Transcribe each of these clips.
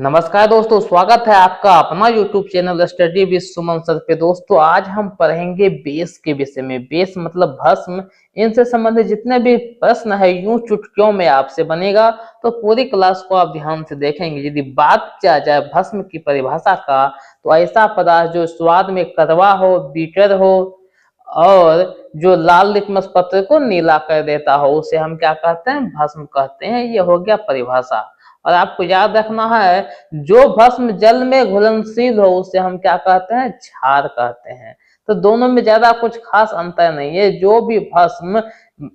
नमस्कार दोस्तों, स्वागत है आपका अपना YouTube channel study with Suman sir पे। दोस्तों आज हम पढ़ेंगे बेस के विषय में। बेस मतलब भस्म। इनसे संबंधित जितने भी प्रश्न है यूं चुटकियों में आपसे बनेगा, तो पूरी क्लास को आप ध्यान से देखेंगे। यदि बात किया जाए भस्म की परिभाषा का, तो ऐसा पदार्थ जो स्वाद में कड़वा हो, बीटर हो और जो लाल लिटमस पत्र को नीला कर देता हो, उसे हम क्या कहते हैं? भस्म कहते हैं। ये हो गया परिभाषा। और आपको याद रखना है, जो भस्म जल में घुलनशील हो उसे हम क्या कहते हैं? क्षार कहते हैं। तो दोनों में ज्यादा कुछ खास अंतर नहीं है। जो भी भस्म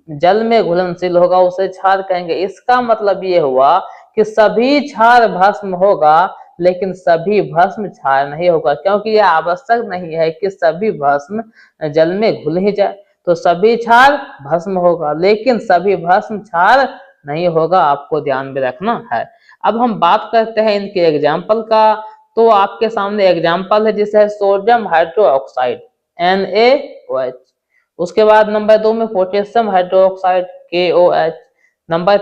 जल में घुलनशील होगा उसे क्षार कहेंगे। इसका मतलब ये हुआ कि सभी क्षार भस्म होगा, लेकिन सभी भस्म क्षार नहीं होगा, क्योंकि यह आवश्यक नहीं है कि सभी भस्म जल में घुल ही जाए। तो सभी क्षार भस्म होगा, लेकिन सभी भस्म क्षार नहीं होगा। आपको ध्यान में रखना है। अब हम बात करते हैं इनके एग्जाम्पल का। तो आपके सामने एग्जाम्पल है, जिसे सोडियम हाइड्रोक्साइड NaOH। उसके बाद नंबर 2 में पोटेशियम हाइड्रोक्साइड KOH। नंबर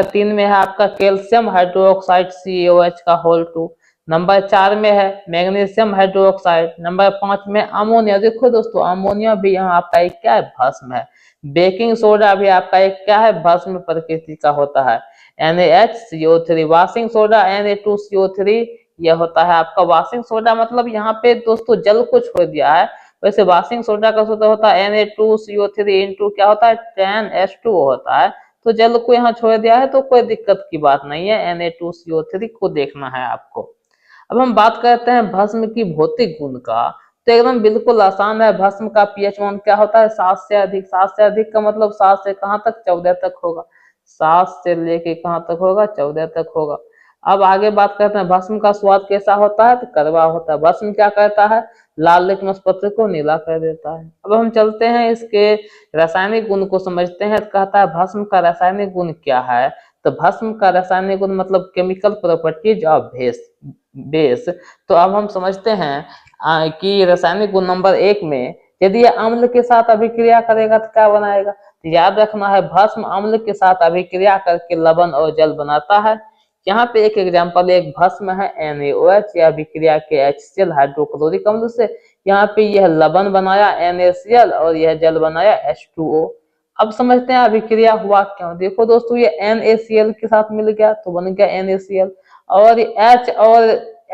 तीन में है आपका कैल्शियम हाइड्रोक्साइड CaOH का होल 2। नंबर 4 में है मैग्नीशियम हाइड्रोक्साइड। नंबर 5 में अमोनिया। देखो दोस्तों, अमोनिया भी यहाँ आपका एक क्या है? भस्म है। बेकिंग सोडा भी आपका एक क्या है? भस्म प्रकृति का होता है। NaHCO3। वाशिंग सोडा Na2CO3, यह होता है आपका वाशिंग सोडा। मतलब यहाँ पे दोस्तों जल को छोड़ दिया है। वैसे वाशिंग सोडा का सूत्र होता है Na2CO3 इंटू क्या होता है? 10H2 होता है। तो जल को यहाँ छोड़ दिया है, तो कोई दिक्कत की बात नहीं है। Na2CO3 को देखना है आपको। अब हम बात करते हैं भस्म की भौतिक गुण का। तो एकदम बिल्कुल आसान है। भस्म का pH मान क्या होता है? 7 से अधिक। 7 से अधिक का मतलब 7 से कहां तक? 14 तक होगा। 7 से लेके कहां तक होगा? 14 तक होगा। अब आगे बात करते हैं भस्म का स्वाद कैसा होता है? तो कड़वा होता है। भस्म क्या करता है? लाल लिटमस पत्र को नीला कर देता है। अब हम चलते हैं इसके रासायनिक गुण को समझते हैं। तो कहता है भस्म का रासायनिक गुण क्या है? तो भस्म का रासायनिक गुण मतलब केमिकल प्रॉपर्टीज ऑफ बेस। तो अब हम समझते हैं कि रासायनिक गुण नंबर 1 में, यदि यह अम्ल के साथ अभिक्रिया करेगा तो क्या बनाएगा? तो याद रखना है, भस्म अम्ल के साथ अभिक्रिया करके लवण और जल बनाता है। यहाँ पे एक एग्जांपल, एक भस्म है NaOH, यह अभिक्रिया के HCl हाइड्रोक्लोरिक अम्ल से। यहाँ पे यह लवण बनाया NaCl और यह जल बनाया H2O। अब समझते हैं अभिक्रिया हुआ क्यों। देखो दोस्तों, ये NaCl के साथ मिल गया तो बन गया NaCl, और H और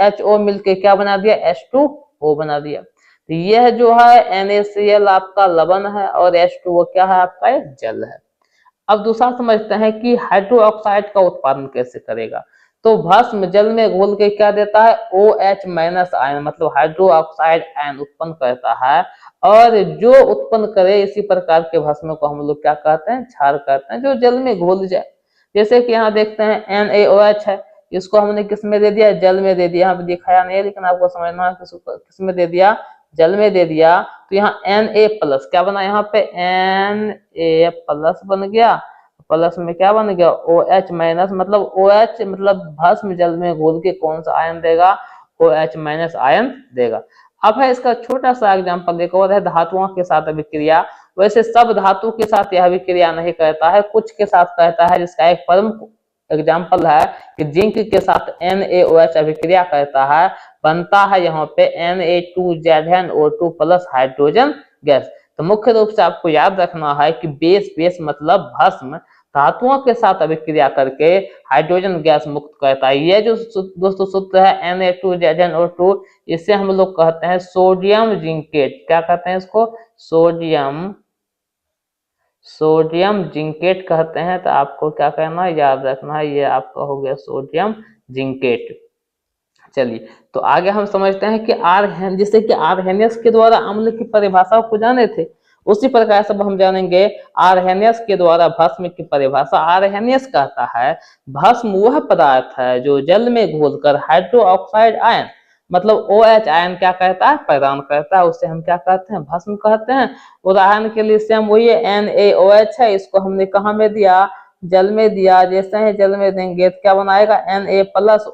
HO मिलके क्या बना दिया? H2O बना दिया। तो यह जो है NaCl आपका लवण है और H2O क्या है? आपका एक जल है। अब दूसरा समझते हैं कि हाइड्रोक्साइड का उत्पादन कैसे करेगा। तो भस्म जल में घोल के क्या देता है? OH- आयन, मतलब हाइड्रोक्साइड आयन उत्पन्न करता है। और जो उत्पन्न करे इसी प्रकार के भस्म को हम लोग क्या कहते हैं? क्षार कहते हैं, जो जल में घोल जाए। जैसे कि यहाँ देखते हैं NaOH है, इसको हमने किस में दे दिया? जल में दे दिया। यहाँ पे दिखाया नहीं है, लेकिन आपको समझना है किस में दे दिया? जल में दे दिया। तो यहाँ Na+ क्या बना? यहाँ पे Na+ बन गया। प्लस में क्या बन गया? OH-, मतलब OH मतलब भस्म जल में घोल के कौन सा आयन देगा? OH- आयन देगा। अब है इसका छोटा सा एग्जांपल एक और है, धातुओं के साथ अभिक्रिया। वैसे सब धातु के साथ यह अभिक्रिया नहीं करता है, कुछ के साथ करता है, जिसका एक प्रमुख एग्जाम्पल है कि जिंक के साथ NaOH अभिक्रिया करता है, बनता है यहाँ पे Na2ZnO2+ हाइड्रोजन गैस। तो मुख्य रूप से आपको याद रखना है कि बेस मतलब भस्म धातुओं के साथ अभिक्रिया करके हाइड्रोजन गैस मुक्त करता है। ये जो दोस्तों सूत्र है Na2ZnO2, इसे हम लोग कहते हैं सोडियम जिंकेट। क्या कहते हैं इसको? सोडियम जिंकेट कहते हैं। तो आपको क्या करना है? याद रखना है, ये आपका हो गया सोडियम जिंकेट। चलिए, तो आगे हम समझते हैं कि जिससे कि आर्हेनियस के द्वारा अम्ल की परिभाषा को जाने थे, उसी प्रकार से हम जानेंगे आर्हेनियस के द्वारा भस्म की परिभाषा। आर्हेनियस कहता है भस्म वह पदार्थ है जो जल में घोलकर हाइड्रोक्साइड आयन, मतलब OH आयन क्या कहता है? प्रदान करता है, उसे हम क्या कहते हैं? भस्म कहते हैं। उदाहरण के लिए सेम वही NaOH है, इसको हमने कहाँ में दिया? जल में दिया। जैसे ही जल में देंगे तो क्या बनाएगा? Na+OH-।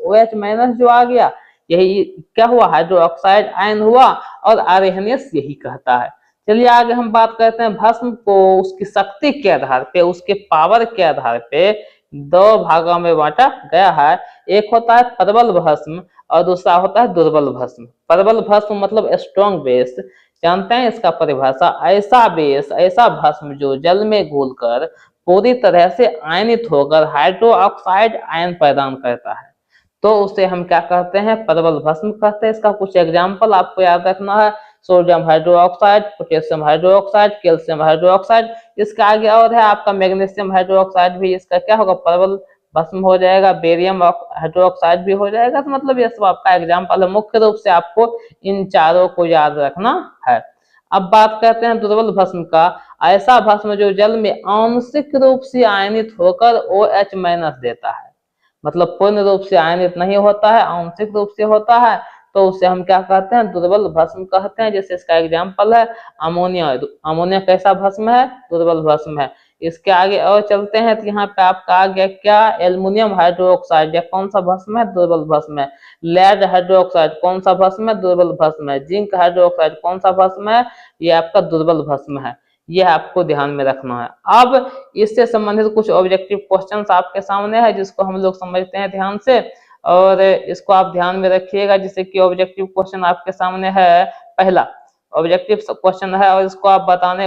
OH- जो आ गया, यही क्या हुआ? हाइड्रोक्साइड आयन हुआ। और आर्हेनियस यही कहता है। चलिए आगे हम बात करते हैं भस्म को उसकी शक्ति के आधार पे, उसके पावर के आधार पे दो भागों में बांटा गया है। एक होता है प्रबल भस्म और दूसरा होता है दुर्बल भस्म। प्रबल भस्म मतलब स्ट्रॉन्ग बेस, जानते हैं इसका परिभाषा, ऐसा बेस, ऐसा भस्म जो जल में घुलकर पूरी तरह से आयनित होकर हाइड्रो ऑक्साइड आयन प्रदान करता है, तो उसे हम क्या कहते हैं, प्रबल भस्म कहते हैं। इसका कुछ एग्जाम्पल आपको याद रखना है, sodium hydroxide, potassium hydroxide, calcium hydroxide. इसके आगे और है आपका मैग्नीशियम हाइड्रोक्साइड भी, इसका क्या होगा, प्रबल भस्म हो जाएगा। बेरियम हाइड्रोक्साइड भी हो जाएगा। तो मतलब ये सब आपका एग्जाम्पल है, मुख्य रूप से आपको इन चारों को याद रखना है। अब बात करते हैं दुर्बल भस्म का। ऐसा भस्म जो जल में आंशिक रूप से आयनित होकर OH- देता है, मतलब पूर्ण रूप से आयनित नहीं होता है, आंशिक रूप से होता है, तो उसे हम क्या कहते हैं, दुर्बल भस्म कहते हैं। जैसे इसका एग्जाम्पल है अमोनिया। अमोनिया कैसा भस्म है, दुर्बल भस्म है। इसके आगे और चलते हैं तो यहाँ पे आपका आ गया क्या, एल्युमिनियम हाइड्रोक्साइड, या कौन सा भस्म है, दुर्बल भस्म है। लेड हाइड्रोक्साइड कौन सा भस्म है, दुर्बल भस्म है। जिंक हाइड्रोक्साइड कौन सा भस्म है, ये आपका दुर्बल भस्म है। यह आपको ध्यान में रखना है। अब इससे संबंधित कुछ ऑब्जेक्टिव क्वेश्चंस आपके सामने है, जिसको हम लोग समझते हैं ध्यान से, और इसको आप ध्यान में रखिएगा। जैसे कि ऑब्जेक्टिव क्वेश्चन आपके सामने है, पहला ऑब्जेक्टिव क्वेश्चन है, और इसको आप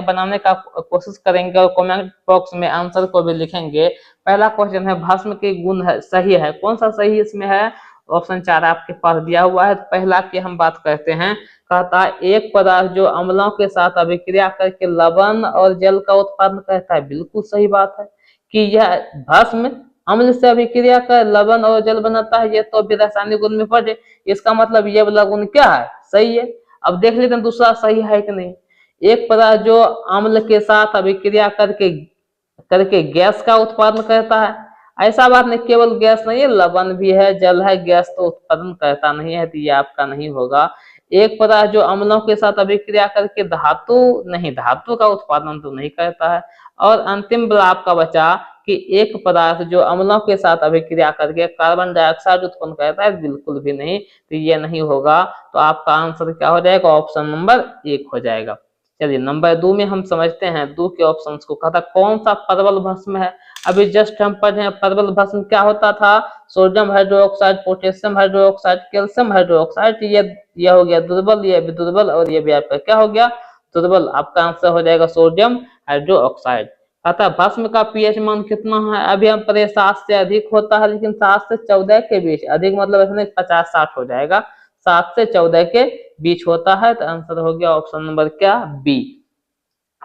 बनाने का कोशिश करेंगे और कमेंट बॉक्स में आंसर को भी लिखेंगे। पहला क्वेश्चन है, भस्म के गुण है, सही है, कौन सा सही इसमें है, ऑप्शन 4 आपके पास दिया हुआ है। पहला की हम बात करते हैं, कहता है एक पदार्थ जो अम्लों के साथ अभिक्रिया करके लवण और जल का उत्पादन करता है, बिल्कुल सही बात है कि यह भस्म अम्ल से अभिक्रिया कर लवण और जल बनाता है। ये तो अभी रासायनिक गुण में पढ़े, इसका मतलब ये वाला गुण क्या है, सही है। अब देख लेते हैं दूसरा सही है कि नहीं। एक पदार्थ जो अम्ल के साथ अभिक्रिया करके करके गैस का उत्पादन करता है, ऐसा बात नहीं, केवल गैस नहीं है, लवण भी है, जल है, गैस तो उत्पादन करता नहीं है, तो ये आपका नहीं होगा। एक पदार्थ जो अम्लों के साथ अभिक्रिया करके धातु नहीं, धातु का उत्पादन तो नहीं करता है। और अंतिम वाला आपका बचा कि एक पदार्थ जो अम्लों के साथ अभिक्रिया करके कार्बन डाइऑक्साइड उत्पन्न करता है, बिल्कुल भी नहीं, तो ये नहीं होगा। तो आपका आंसर क्या हो जाएगा, ऑप्शन नंबर 1 हो जाएगा। चलिए नंबर 2 में हम समझते हैं, 2 के ऑप्शंस को। कहता कौन सा प्रबल भस्म है, अभी जस्ट हम पढ़े हैं प्रबल भस्म क्या होता था, sodium hydroxide, potassium hydroxide, calcium hydroxide. ये हो गया दुर्बल, ये भी दुर्बल, और ये भी आपका क्या हो गया, दुर्बल। आपका आंसर हो जाएगा सोडियम हाइड्रोक्साइड। कहता है भस्म का पीएच मान कितना है, अभी हम पढ़े 7 से अधिक होता है, लेकिन 7 से 14 के बीच, अधिक मतलब इसमें 50-60 हो जाएगा, 7 से 14 के बीच होता है। तो आंसर हो गया ऑप्शन नंबर क्या, बी।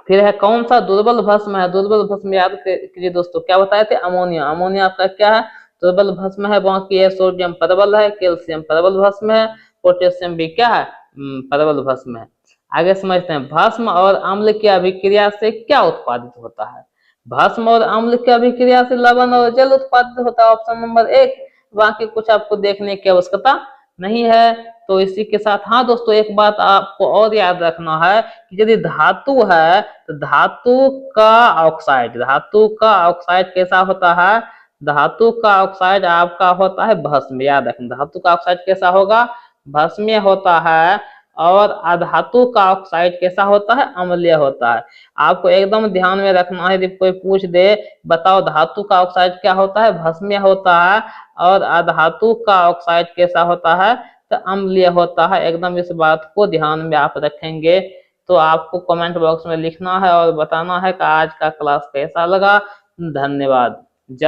फिर है कौन सा दुर्बल भस्म है, दुर्बल भस्म याद कीजिए दोस्तों, क्या बताए थे, अमोनिया। अमोनिया आपका क्या है, दुर्बल भस्म है। बाकी है सोडियम प्रबल है, कैल्शियम प्रबल भस्म है, पोटेशियम भी क्या है, प्रबल भस्म है। आगे समझते हैं, भस्म और अम्ल की अभिक्रिया से क्या उत्पादित होता है। भस्म और अम्ल की अभिक्रिया से लवण और जल उत्पादित होता है, ऑप्शन नंबर 1। बाकी कुछ आपको देखने की आवश्यकता नहीं है। तो इसी के साथ हाँ दोस्तों, एक बात आपको और याद रखना है कि यदि धातु है तो धातु का ऑक्साइड कैसा होता है, धातु का ऑक्साइड आपका होता है भस्म, याद रखना। धातु का ऑक्साइड कैसा होगा, भस्मीय होता है। और अधातु का ऑक्साइड कैसा होता है, अम्लीय होता है। आपको एकदम ध्यान में रखना है, यदि कोई पूछ दे बताओ धातु का ऑक्साइड क्या होता है, भस्मीय होता है, और अधातु का ऑक्साइड कैसा होता है, तो अम्लीय होता है। एकदम इस बात को ध्यान में आप रखेंगे। तो आपको कमेंट बॉक्स में लिखना है और बताना है कि आज का क्लास कैसा लगा। धन्यवाद। जय